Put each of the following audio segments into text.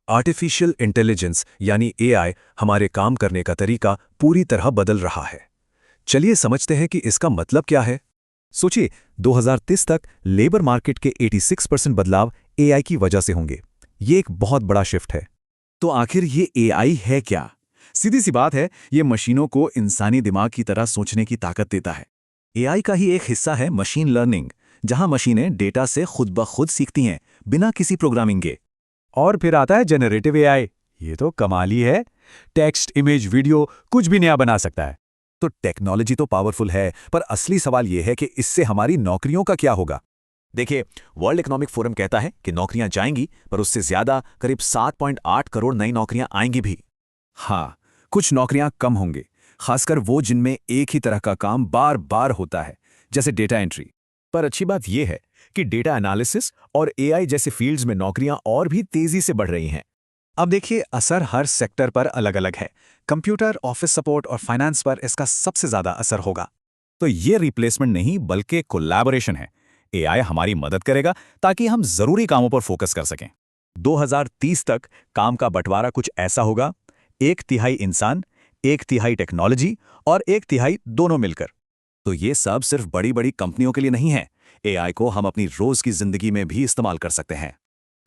Artificial intelligence यानी AI हमारे काम करने का तरीका पूरी तरह बदल रहा है। चलिए समझते हैं कि इसका मतलब क्या है। सोचिए, 2030 तक लेबर मार्केट के 86% बदलाव एआई की वजह से होंगे। ये एक बहुत बड़ा शिफ्ट है। तो आखिर ये एआई है क्या? सीधी सी बात है, ये मशीनों को इंसानी दिमाग की तरह सोचने की ताकत देता है। एआई का ही एक हिस्सा है मशीन लर्निंग, जहां मशीनें डेटा से खुद ब खुद सीखती हैं, बिना किसी प्रोग्रामिंग के। और फिर आता है जनरेटिव एआई। ये तो कमाल ही है। टेक्स्ट, इमेज, वीडियो कुछ भी नया बना सकता है। तो टेक्नोलॉजी तो पावरफुल है, पर असली सवाल यह है कि इससे हमारी नौकरियों का क्या होगा। देखिए, वर्ल्ड इकोनॉमिक फोरम कहता है कि नौकरियां जाएंगी, पर उससे ज्यादा करीब 7.8 करोड़ नई नौकरियां आएंगी भी। हाँ, कुछ नौकरियां कम होंगे, खासकर वो जिनमें एक ही तरह का काम बार बार होता है, जैसे डेटा एंट्री। पर अच्छी बात यह है कि डेटा एनालिसिस और एआई जैसे फील्ड्स में नौकरियां और भी तेजी से बढ़ रही हैं। अब देखिए, असर हर सेक्टर पर अलग अलग है। कंप्यूटर, ऑफिस सपोर्ट और फाइनेंस पर इसका सबसे ज्यादा असर होगा। तो ये रिप्लेसमेंट नहीं बल्कि कोलैबोरेशन है। एआई हमारी मदद करेगा ताकि हम जरूरी कामों पर फोकस कर सकें। 2030 तक काम का बंटवारा कुछ ऐसा होगा: 1/3 इंसान, 1/3 टेक्नोलॉजी और 1/3 दोनों मिलकर। तो ये सब सिर्फ बड़ी बड़ी कंपनियों के लिए नहीं है। एआई को हम अपनी रोज की जिंदगी में भी इस्तेमाल कर सकते हैं।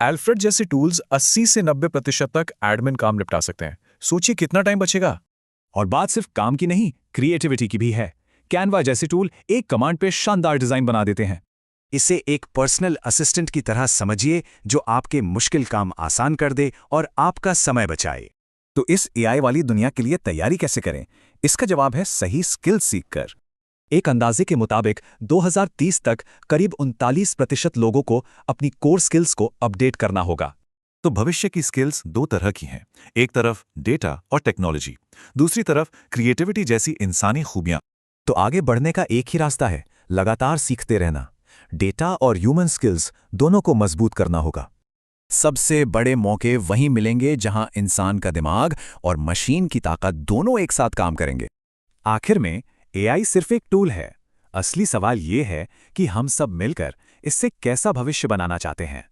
अल्फ्रेड जैसे टूल्स 80 से 90% तक एडमिन काम निपटा सकते हैं। सोचिए कितना टाइम बचेगा। और बात सिर्फ काम की नहीं, क्रिएटिविटी की भी है। कैनवा जैसे टूल एक कमांड पे शानदार डिजाइन बना देते हैं। इसे एक पर्सनल असिस्टेंट की तरह समझिए, जो आपके मुश्किल काम आसान कर दे और आपका समय बचाए। तो इस एआई वाली दुनिया के लिए तैयारी कैसे करें? इसका जवाब है सही स्किल सीखकर। एक अंदाजे के मुताबिक 2030 तक करीब 39% लोगों को अपनी कोर स्किल्स को अपडेट करना होगा। तो भविष्य की स्किल्स दो तरह की हैं। एक तरफ डेटा और टेक्नोलॉजी, दूसरी तरफ क्रिएटिविटी जैसी इंसानी खूबियां। तो आगे बढ़ने का एक ही रास्ता है, लगातार सीखते रहना। डेटा और ह्यूमन स्किल्स दोनों को मजबूत करना होगा। सबसे बड़े मौके वहीं मिलेंगे जहां इंसान का दिमाग और मशीन की ताकत दोनों एक साथ काम करेंगे। आखिर में एआई सिर्फ एक टूल है। असली सवाल ये है कि हम सब मिलकर इससे कैसा भविष्य बनाना चाहते हैं।